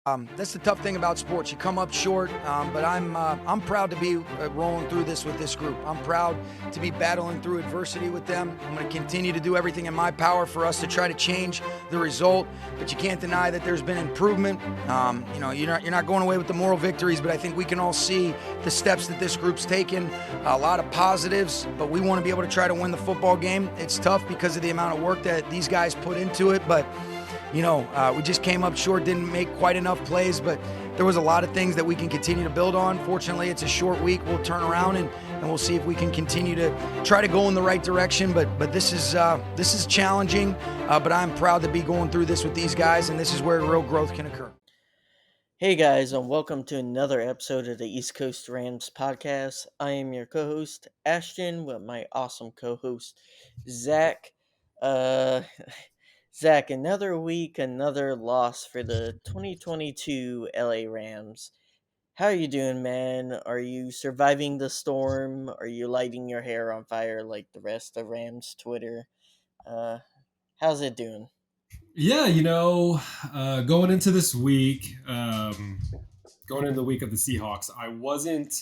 That's the tough thing about sports. You come up short, but I'm proud to be rolling through this with this group. I'm proud to be battling through adversity with them. I'm going to continue to do everything in my power for us to try to change the result. But you can't deny that there's been improvement. You're not going away with the moral victories, but I think we can all see the steps that this group's taken. A lot of positives, but we want to be able to try to win the football game. It's tough because of the amount of work that these guys put into it, but we just came up short, didn't make quite enough plays, but there was a lot of things that we can continue to build on. Fortunately, it's a short week. We'll turn around and we'll see if we can continue to try to go in the right direction. But this is challenging, but I'm proud to be going through this with these guys, and this is where real growth can occur. Hey guys, and welcome to another episode of the East Coast Rams podcast. I am your co-host Ashton with my awesome co-host Zach. Uh, Zach, another week, another loss for the 2022 LA Rams. How are you doing, man? Are you surviving the storm? Are you lighting your hair on fire like the rest of Rams Twitter? Uh, how's it doing? Yeah, going into this week, going into the week of the Seahawks, I wasn't,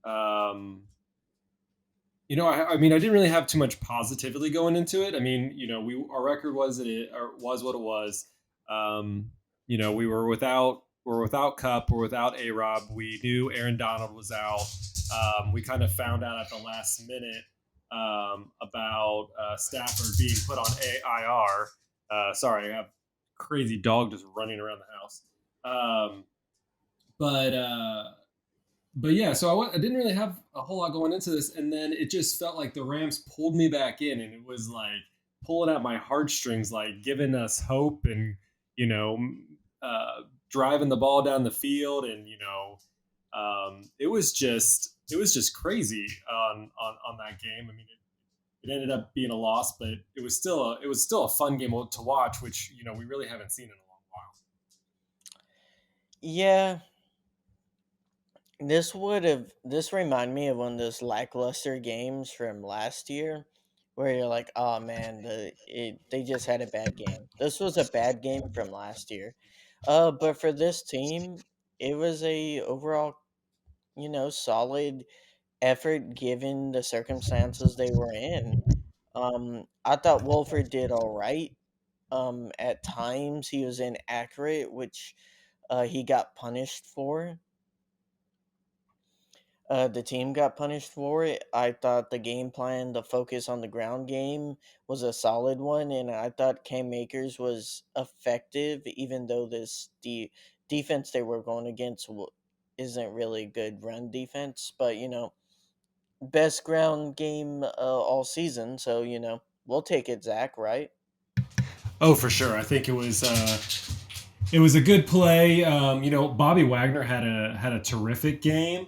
I mean, I didn't really have too much positivity going into it. I mean, our record was what it was. We were without Cup, we're without A Rob. We knew Aaron Donald was out. We kind of found out at the last minute about Stafford being put on AIR. Sorry, I have a crazy dog just running around the house. But but yeah, so I didn't really have a whole lot going into this, and then it just felt like the Rams pulled me back in, and it was like pulling at my heartstrings, like giving us hope, and you know, uh, driving the ball down the field, and it was just crazy on that game. I mean, it ended up being a loss, but it was still a fun game to watch, which we really haven't seen in a long while. Yeah, this remind me of one of those lackluster games from last year where you're like, oh man, they just had a bad game. This was a bad game from last year. But for this team, it was a overall, solid effort given the circumstances they were in. I thought Wolford did all right. At times he was inaccurate, which he got punished for. The team got punished for it. I thought the game plan, the focus on the ground game, was a solid one, and I thought Cam Akers was effective, even though defense they were going against isn't really good run defense. But best ground game all season, so we'll take it, Zach. Right? Oh, for sure. I think it was a good play. Bobby Wagner had a terrific game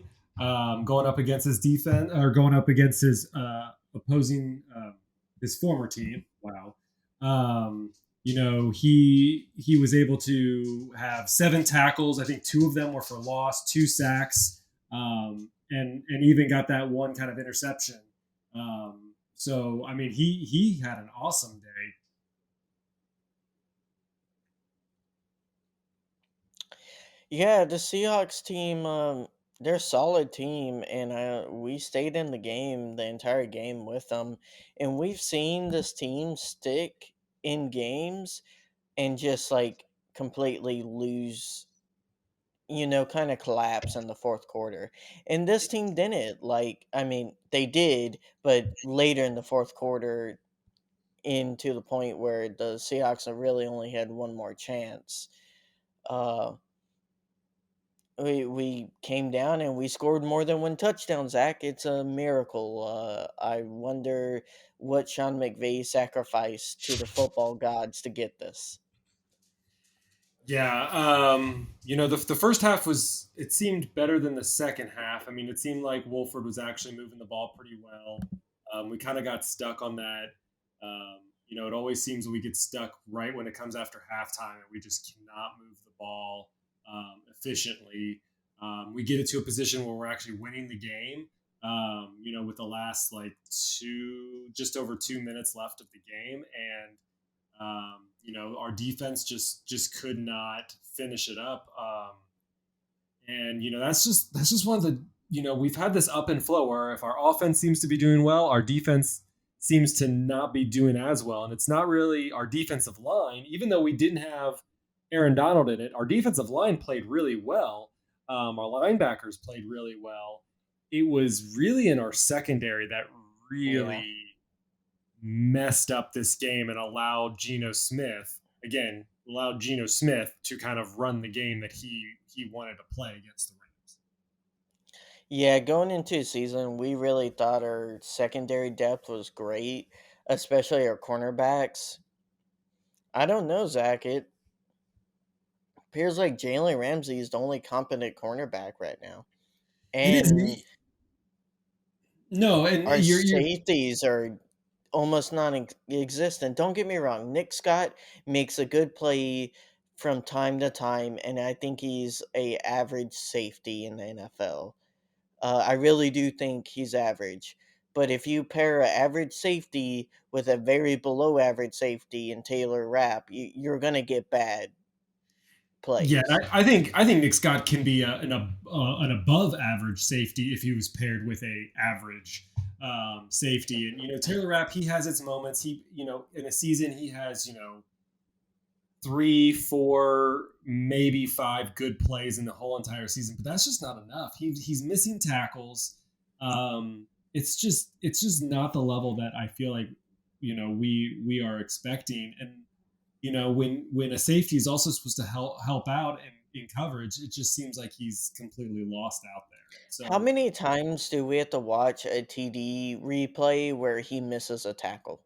going up against his defense, or going up against his opposing his former team. Wow. He was able to have 7 tackles. I think 2 of them were for loss, 2 sacks, and even got that one kind of interception. So I mean, he had an awesome day. Yeah, the Seahawks team, they're a solid team, and we stayed in the game the entire game with them, and we've seen this team stick in games and just like completely lose, kind of collapse in the fourth quarter. And this team didn't. Like, I mean, they did, but later in the fourth quarter, into the point where the Seahawks have really only had one more chance. Uh, we came down and we scored more than one touchdown, Zach. It's a miracle. I wonder what Sean McVay sacrificed to the football gods to get this. Yeah, the first half it seemed better than the second half. I mean, it seemed like Wolford was actually moving the ball pretty well. We kind of got stuck on that. It always seems we get stuck right when it comes after halftime, and we just cannot move the ball efficiently. We get into a position where we're actually winning the game. With the last like just over 2 minutes left of the game, and our defense just could not finish it up. And that's just one of the we've had this up and flow where if our offense seems to be doing well, our defense seems to not be doing as well. And it's not really our defensive line, even though we didn't have Aaron Donald in it. Our defensive line played really well. Our linebackers played really well. It was really in our secondary that Yeah. really messed up this game and allowed Geno Smith to kind of run the game that he wanted to play against the Rams. Yeah, going into the season, we really thought our secondary depth was great, especially our cornerbacks. I don't know, Zach. It appears like Jalen Ramsey is the only competent cornerback right now. It is And no, and our you're safeties are almost non-existent. Don't get me wrong. Nick Scott makes a good play from time to time, and I think he's a average safety in the NFL. I really do think he's average. But if you pair an average safety with a very below average safety in Taylor Rapp, you're going to get bad Yeah, plays. I think Nick Scott can be an above average safety if he was paired with a average safety. And Taylor Rapp, he has its moments. He in a season he has 3, 4, maybe 5 good plays in the whole entire season, but that's just not enough. He's missing tackles. It's just not the level that I feel like we are expecting. And when a safety is also supposed to help out in coverage, it just seems like he's completely lost out there. How So many times do we have to watch a TD replay where he misses a tackle?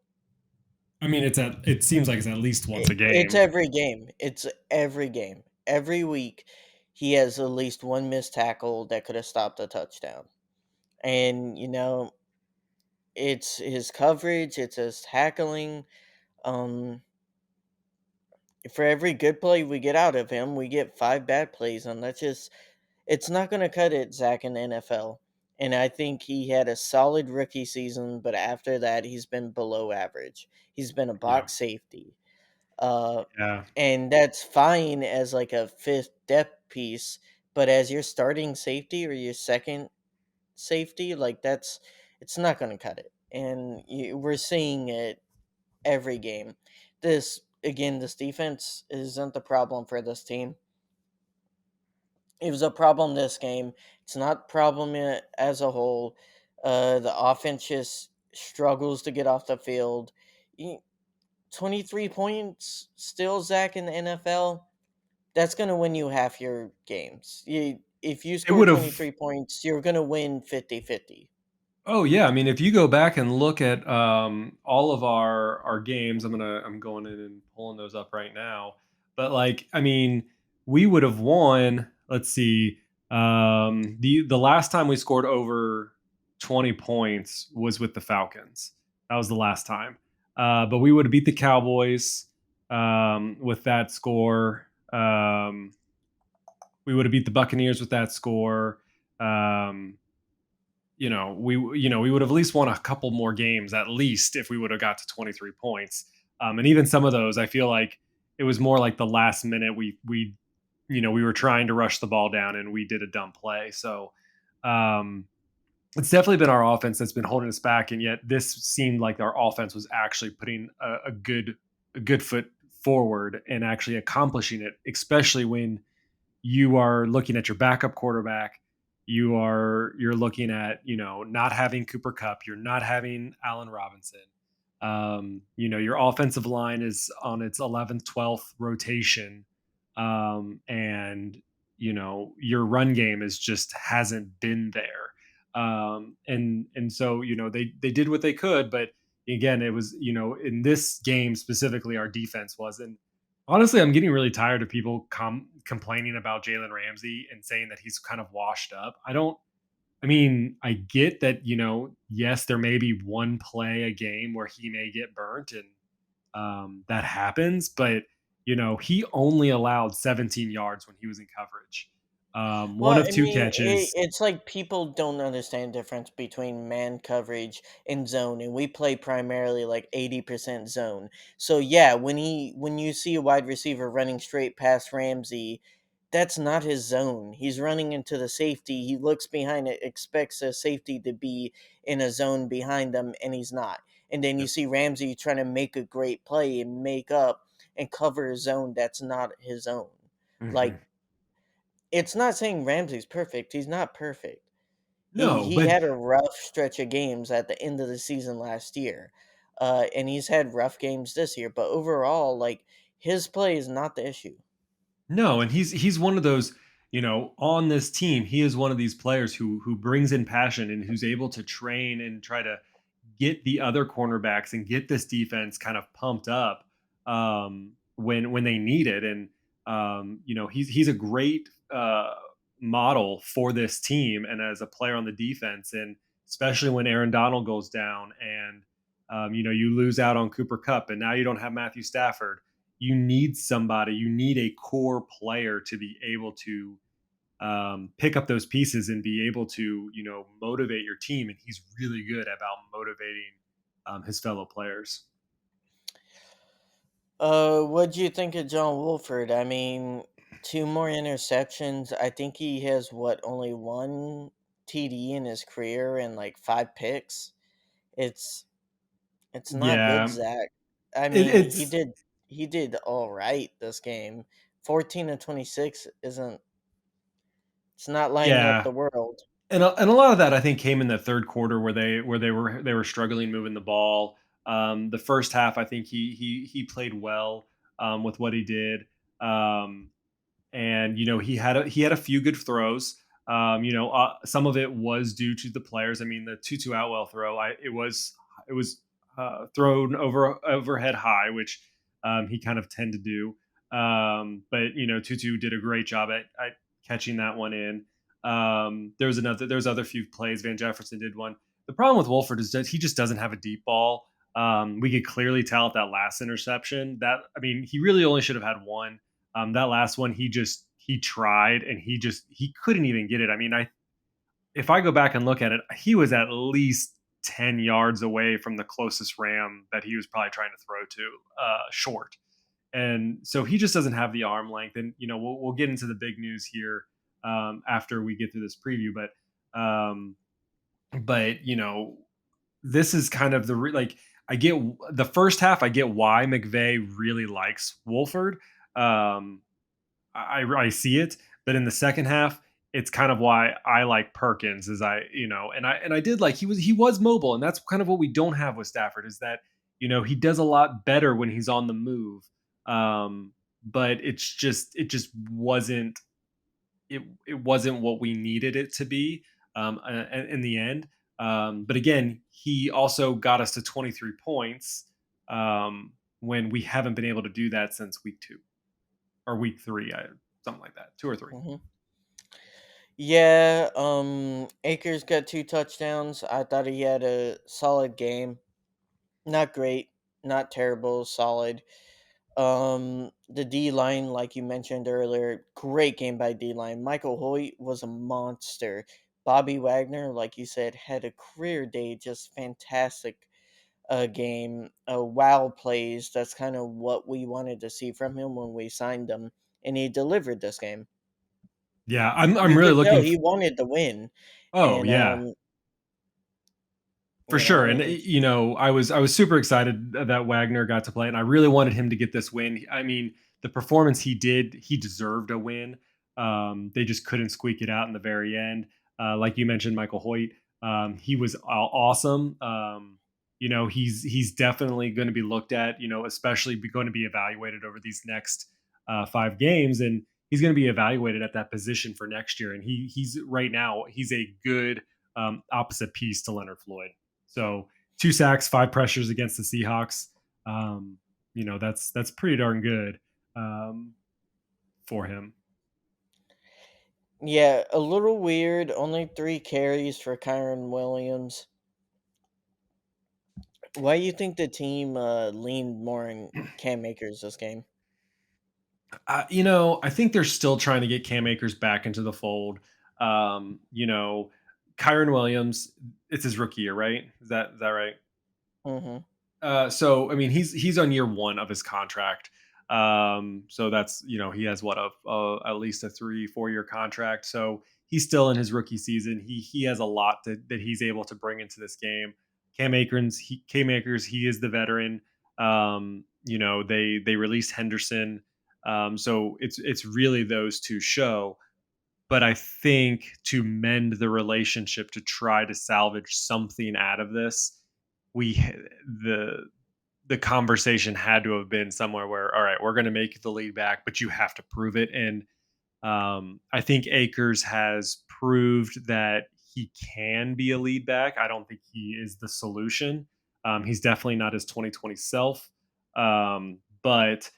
I mean, it seems like it's at least once a It's game. every game. It's every game. Every week, he has at least one missed tackle that could have stopped a touchdown. And, it's his coverage, it's his tackling. Um, for every good play we get out of him, we get 5 bad plays, and it's not going to cut it, Zach, in the NFL. And I think he had a solid rookie season, but after that, he's been below average. He's been a Yeah, box safety. Uh, yeah. and that's fine as like a fifth depth piece, but as your starting safety or your second safety, like it's not going to cut it. And we're seeing it every game. This defense isn't the problem for this team. It was a problem this game. It's not a problem as a whole. The offense just struggles to get off the field. 23 points still, Zach, in the NFL. That's going to win you half your games. If you It score would have 23 points, you're going to win 50-50. Oh yeah, I mean, if you go back and look at all of our games, I'm going in and pulling those up right now. But like, I mean, we would have won. Let's see, the last time we scored over 20 points was with the Falcons. That was the last time. But we would have beat the Cowboys with that score. We would have beat the Buccaneers with that score. Um, we would have at least won a couple more games at least if we would have got to 23 points. And even some of those, I feel like it was more like the last minute we were trying to rush the ball down and we did a dumb play. So um, it's definitely been our offense that's been holding us back, and yet this seemed like our offense was actually putting a good foot forward and actually accomplishing it, especially when you are looking at your backup quarterback. You're looking at not having Cooper Cup. You're not having Allen Robinson. Your offensive line is on its 11th, 12th rotation, and your run game is just hasn't been there. And so they did what they could, but again, it was in this game specifically, our defense wasn't. Honestly, I'm getting really tired of people complaining about Jalen Ramsey and saying that he's kind of washed up. I mean, I get that, yes, there may be one play a game where he may get burnt, and that happens, but he only allowed 17 yards when he was in coverage. One Well, of I two mean, catches. it's like people don't understand difference between man coverage and zone, and we play primarily like 80% zone. So yeah, when you see a wide receiver running straight past Ramsey, that's not his zone. He's running into the safety. He looks behind it, expects a safety to be in a zone behind them, and he's not. And then you Yep. see Ramsey trying to make a great play and make up and cover a zone that's not his own. Mhm. Like, it's not saying Ramsey's perfect. He's not perfect. He No, he but had a rough stretch of games at the end of the season last year, and he's had rough games this year. But overall, like, his play is not the issue. no, and he's one of those, on this team, he is one of these players who brings in passion and who's able to train and try to get the other cornerbacks and get this defense kind of pumped up when they need it. And he's a great model for this team and as a player on the defense, and especially when Aaron Donald goes down and you lose out on Cooper Cup, and now you don't have Matthew Stafford. You need somebody. You need a core player to be able to pick up those pieces and be able to motivate your team, and he's really good about motivating his fellow players. What do you think of John Wolford? I mean, two more interceptions. I think he has what, only one TD in his career and like five picks. It's it's not good, Yeah, Zach. I it, mean, it's he did all right this game. 14 and 26 isn't, it's not lighting up yeah, the world. and a lot of that I think came in the third quarter where they were struggling moving the ball. The first half, I think he played well with what he did. Um, and he had a few good throws. Some of it was due to the players. I mean, the Tutu Outwell throw, it was thrown overhead high, which he kind of tend to do. But Tutu did a great job at catching that one in. There was other few plays. Van Jefferson did one. The problem with Wolford is that he just doesn't have a deep ball. We could clearly tell at that last interception that, I mean, he really only should have had one. That last one, he tried and he couldn't even get it. I mean, if I go back and look at it, he was at least 10 yards away from the closest ram that he was probably trying to throw to, short. And so he just doesn't have the arm length. And we'll get into the big news here after we get through this preview. But this is kind of like, I get the first half. I get why McVay really likes Wolford. Um, I see it, but in the second half, it's kind of why I like Perkins. Is and I did like he was mobile, and that's kind of what we don't have with Stafford. Is that he does a lot better when he's on the move, but it just wasn't what we needed it to be in the end. But again, he also got us to 23 points when we haven't been able to do that since week 2 or week 3, something like that, 2 or 3. Hmm. Yeah, Akers got two touchdowns. I thought he had a solid game. Not great, not terrible, solid. The D line, like you mentioned earlier, great game by D line. Michael Hoyt was a monster. Bobby Wagner, like you said, had a career day, just fantastic game. Wow plays. That's kind of what we wanted to see from him when we signed him, and he delivered this game. Yeah, I'm You really could tell looking. he wanted to win, Oh and yeah, for you sure. know, And it's I was super excited that Wagner got to play, and I really wanted him to get this win. I mean, the performance he deserved a win. They just couldn't squeak it out in the very end. Like you mentioned, Michael Hoyt, he was awesome. He's definitely going to be looked at. Especially going to be evaluated over these next 5 games, and he's going to be evaluated at that position for next year. And he's right now he's a good opposite piece to Leonard Floyd. So 2 sacks, 5 pressures against the Seahawks. That's pretty darn good um, for him. yeah, a little weird. Only 3 carries for Kyron Williams. Why do you think the team leaned more in Cam Akers this game? I think they're still trying to get Cam Akers back into the fold. You know, Kyron Williams, it's his rookie year, right? Is that right? Hmm. So I mean, he's on year one of his contract. So that's he has what at least a 3-4 year contract. So he's still in his rookie season. He has a lot that he's able to bring into this game. Cam Akers, he is the veteran. They released Henderson. So it's really those two show. But I think to mend the relationship, to try to salvage something out of this, we the the conversation had to have been somewhere where, all right, we're going to make the lead back, but you have to prove it. And I think Akers has proved that he can be a lead back. I don't think he is the solution. He's definitely not his 2020 self. But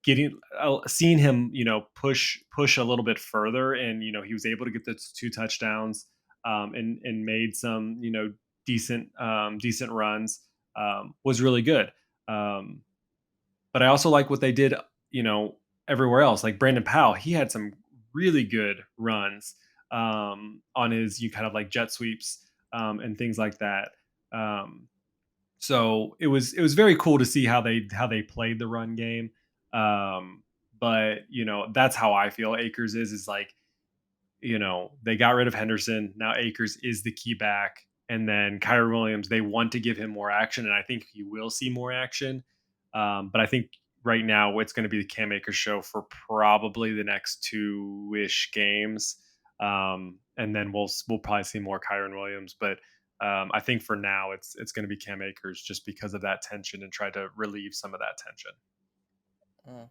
getting seeing him, push a little bit further, and he was able to get those 2 touchdowns, and made some decent runs, was really good. Um, but I also like what they did, you know, everywhere else. Like Brandon Powell, he had some really good runs, on his you kind of like jet sweeps, and things like that. Um, so it was very cool to see how they played the run game. Um, but that's how I feel Akers is like, they got rid of Henderson. Now Akers is the key back. And then Kyrie Williams, they want to give him more action, and I think he will see more action. But I think right now it's going to be the Cam Akers show for probably the next 2-ish games. And then we'll probably see more Kyron Williams. But I think for now it's going to be Cam Akers, just because of that tension, and try to relieve some of that tension. Mm.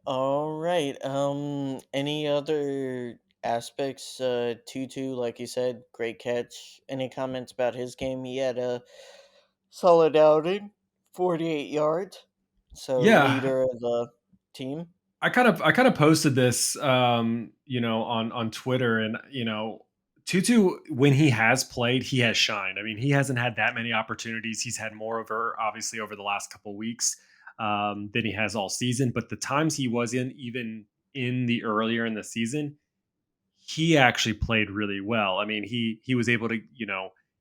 All right. Any other aspects? Tutu, like you said, great catch. Any comments about his game? He had a solid outing, 48 yards. So Yeah, leader of the team. I kind of posted this, on Twitter, and Tutu, when he has played, he has shined. I mean, he hasn't had that many opportunities. He's had more over, obviously, over the last couple weeks, than he has all season. But the times he was in, even in the earlier in the season, he actually played really well. I mean, he was able to,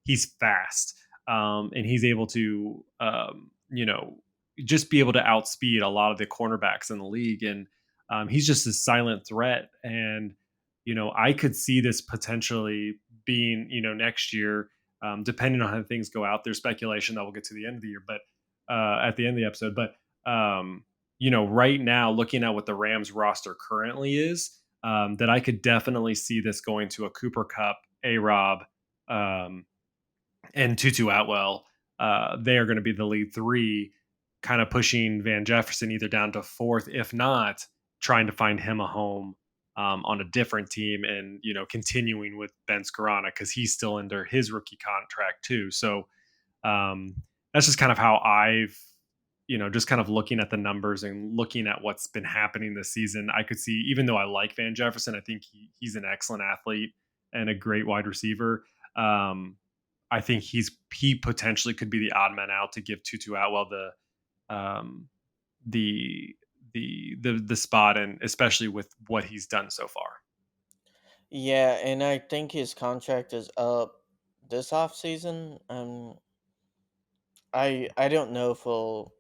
he's fast, and he's able to, just be able to outspeed a lot of the cornerbacks in the league, and he's just a silent threat. And I could see this potentially being, next year, depending on how things go out. There's speculation that we'll get to the end of the year, but at the end of the episode, but right now, looking at what the Rams roster currently is, that I could definitely see this going to a Cooper Cup, A Rob, um, and Tutu Atwell. They are going to be the lead three, kind of pushing Van Jefferson either down to fourth, if not trying to find him a home, on a different team, and continuing with Ben Scarana, because he's still under his rookie contract too. So um, that's just kind of how I've, just kind of looking at the numbers and looking at what's been happening this season. I could see, even though I like Van Jefferson, I think he's an excellent athlete and a great wide receiver. Um, I think he potentially could be the odd man out to give Tutu Atwell um, the the spot, and especially with what he's done so far. Yeah, and I think his contract is up this off season. I don't know if he'll,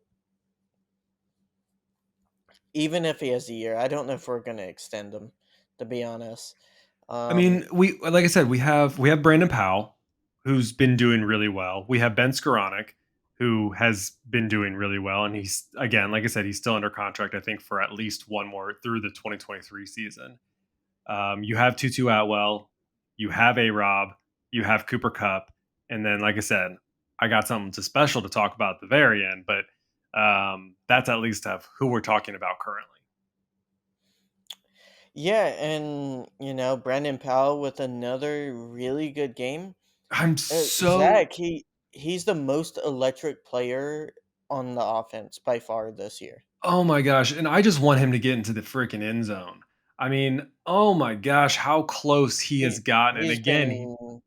even if he has a year, I don't know if we're gonna extend him, to be honest. I Um, mean, like I said, we have Brandon Powell, who's been doing really well. We have Ben Skoranek, who has been doing really well, and he's, again, like I said, he's still under contract, I think, for at least one more through the 2023 season. You have Tutu Atwell, you have A Rob, you have Cooper Cup, and then, like I said, I got something special to talk about at the very end, but that's at least of who we're talking about currently. yeah, and Brandon Powell with another really good game. I'm so Zach, he's the most electric player on the offense by far this year. Oh my gosh, and I just want him to get into the freaking end zone. I mean, oh my gosh, how close he has He gotten. And he's again, been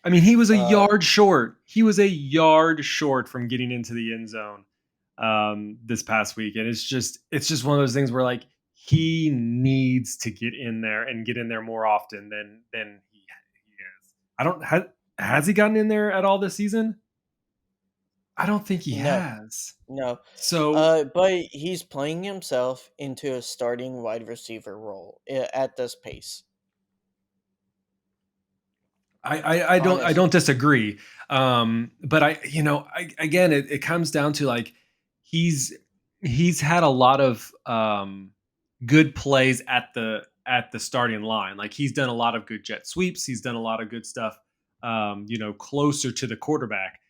I mean, he was a uh yard short. He was a yard short from getting into the end zone. this past week, and it's just one of those things where like he needs to get in there and get in there more often than he is. I don't has he gotten in there at all this season? I don't think he No, has. no. So But he's playing himself into a starting wide receiver role at this pace. I Honestly, don't disagree. But again it comes down to like he's he's had a lot of good plays at the starting line. Like he's done a lot of good jet sweeps. He's done a lot of good stuff. Closer to the quarterback.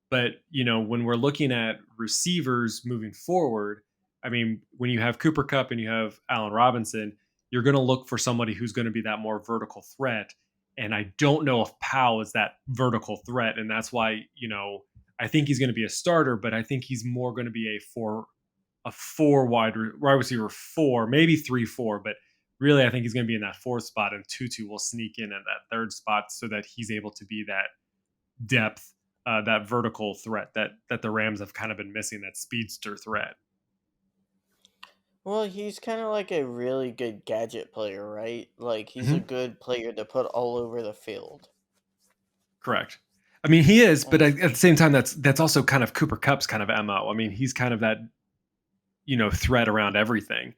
But when we're looking at receivers moving forward, I mean, when you have Cooper Cup and you have Allen Robinson, you're going to look for somebody who's going to be that more vertical threat. And I don't know if Powell is that vertical threat, and that's why I think he's going to be a starter, but I think he's more going to be a four wide receiver four, maybe 3-4, but really I think he's going to be in that fourth spot, and Tutu will sneak in at that third spot so that he's able to be that depth, that vertical threat that the Rams have kind of been missing, that speedster threat. well, he's kind of like a really good gadget player, right? Like he's a Hmm. good player to put all over the field. Correct. I mean, he is, but Mm. at the same time, that's also kind of Cooper Cup's kind of mo. I mean, he's kind of that threat around everything.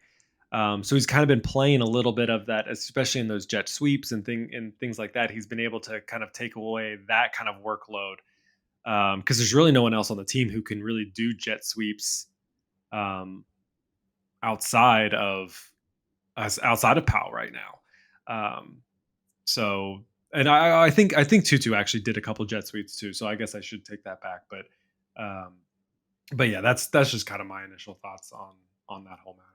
So he's kind of been playing a little bit of that, especially in those jet sweeps and things like that. He's been able to kind of take away that kind of workload because there's really no one else on the team who can really do jet sweeps um, outside of outside of Powell right now. Um, so, and I think Tutu actually did a couple jet sweeps too. So I guess I should take that back. Um, but yeah, that's just kind of my initial thoughts on that whole matter.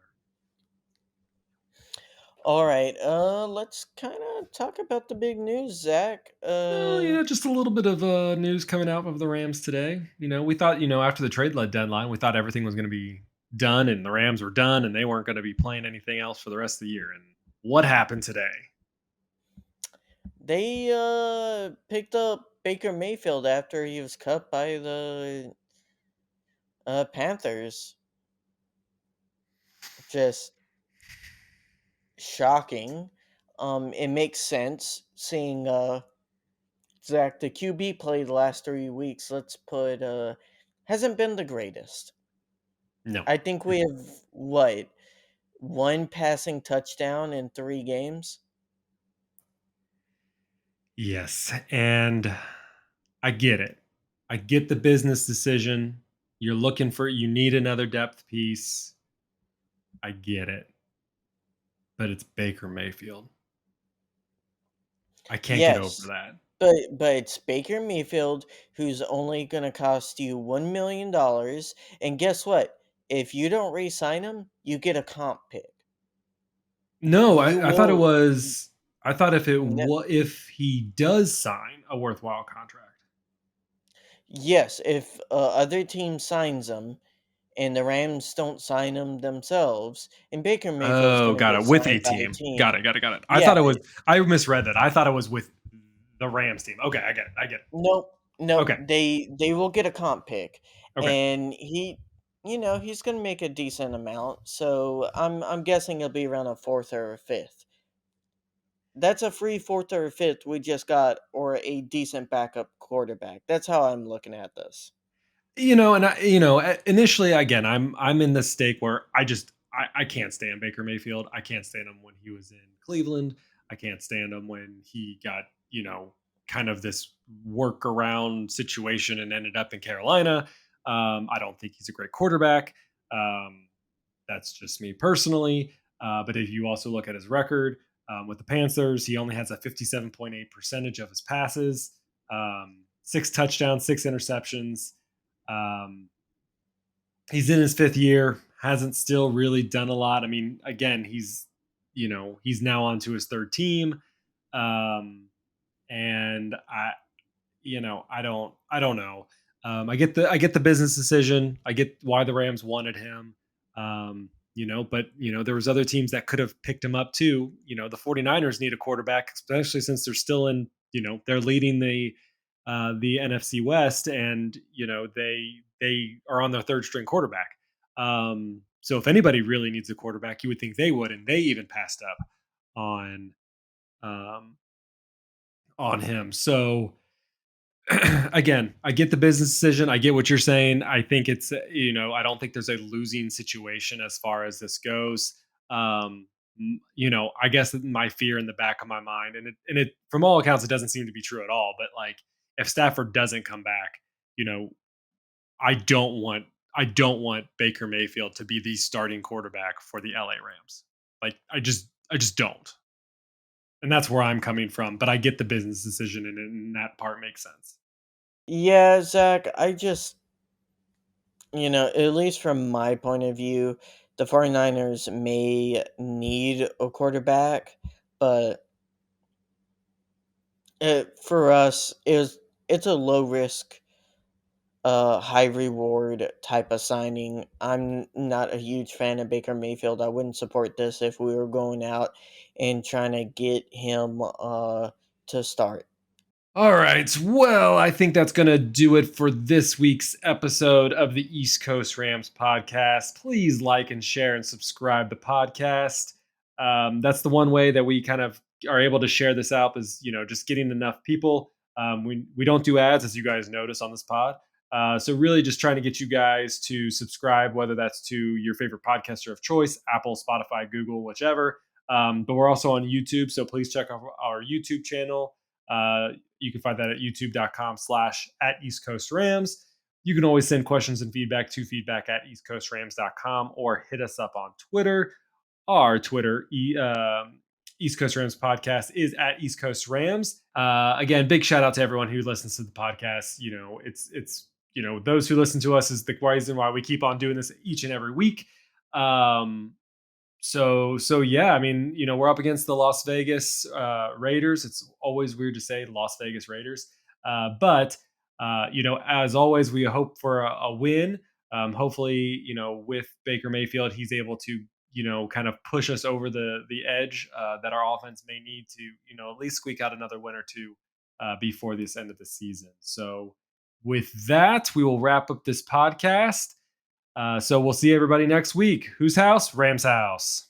All right, let's kind of talk about the big news, Zach. Well, just a little bit of news coming out of the Rams today. We thought, after the trade deadline, we thought everything was going to be done and the Rams were done and they weren't going to be playing anything else for the rest of the year. And what happened today? They picked up Baker Mayfield after he was cut by the Panthers. Just shocking. It makes sense seeing Zach, the QB played the last 3 weeks. Let's put hasn't been the greatest. No. I think we have what, one passing touchdown in 3 games. Yes. And I get it. I get the business decision. You need another depth piece. I get it. But it's Baker Mayfield. I can't get over Yes, that. but it's Baker Mayfield who's only going to cost you $1 million, and guess what? If you don't re-sign him, you get a comp pick. No, You I thought it will. was. I thought No, if he does sign a worthwhile contract. yes, if other team signs him and the Rams don't sign him themselves, and Baker Mayfield's Oh, going to got get it. With a signed by a team. Got team. it. Got it. I Yeah, thought it was. I misread that. I thought it was with the Rams team. Okay, I get it. I get it. nope, nope. Okay. They will get a comp pick, Okay. and he's going to make a decent amount. So I'm guessing it'll be around a fourth or a fifth. That's a free fourth or a fifth we just got, or a decent backup quarterback. That's how I'm looking at this. And initially, again, I'm in this stake where I can't stand Baker Mayfield. I can't stand him when he was in Cleveland. I can't stand him when he got kind of this workaround situation and ended up in Carolina. I don't think he's a great quarterback. Um, that's just me personally. But if you also look at his record with the Panthers, he only has a 57.8% of his passes, 6 touchdowns, 6 interceptions. Um, he's in his 5th year, hasn't still really done a lot. I mean, again, he's now on to his 3rd team. And I don't know. I get the business decision. I get why the Rams wanted him. But there was other teams that could have picked him up too. The 49ers need a quarterback, especially since they're still in, they're leading the NFC West, and they are on their third string quarterback. So if anybody really needs a quarterback, you would think they would, and they even passed up on um, on him. So again, I get the business decision. I get what you're saying. I think it's, I don't think there's a losing situation as far as this goes. Um, I guess my fear in the back of my mind, and it from all accounts, it doesn't seem to be true at all. But like, if Stafford doesn't come back, you know, I don't want I don't want Baker Mayfield to be the starting quarterback for the LA Rams. Like, I just don't. And that's where I'm coming from. But I get the business decision, and that part makes sense. Yeah, Zach, at least from my point of view, the 49ers may need a quarterback, but for us, it's a low risk, high reward type of signing. I'm not a huge fan of Baker Mayfield. I wouldn't support this if we were going out and trying to get him to start. All right. Well, I think that's going to do it for this week's episode of the East Coast Rams podcast. Please like and share and subscribe the podcast. That's the one way that we kind of are able to share this out is, just getting enough people. We don't do ads, as you guys notice on this pod. So really just trying to get you guys to subscribe, whether that's to your favorite podcaster of choice, Apple, Spotify, Google, whichever. But we're also on YouTube. So please check out our YouTube channel. You can find that at youtube.com/@EastCoastRams. You can always send questions and feedback to feedback@eastcoastrams.com or hit us up on Twitter. Our Twitter, East Coast Rams podcast, is at East Coast Rams. Again, big shout out to everyone who listens to the podcast. It's those who listen to us is the reason why we keep on doing this each and every week. So yeah, I mean, we're up against the Las Vegas Raiders. It's always weird to say Las Vegas Raiders, but as always, we hope for a win. Hopefully, with Baker Mayfield, he's able to kind of push us over the edge that our offense may need to at least squeak out another win or two before this end of the season. So with that, we will wrap up this podcast. So we'll see everybody next week. Whose house? Rams house.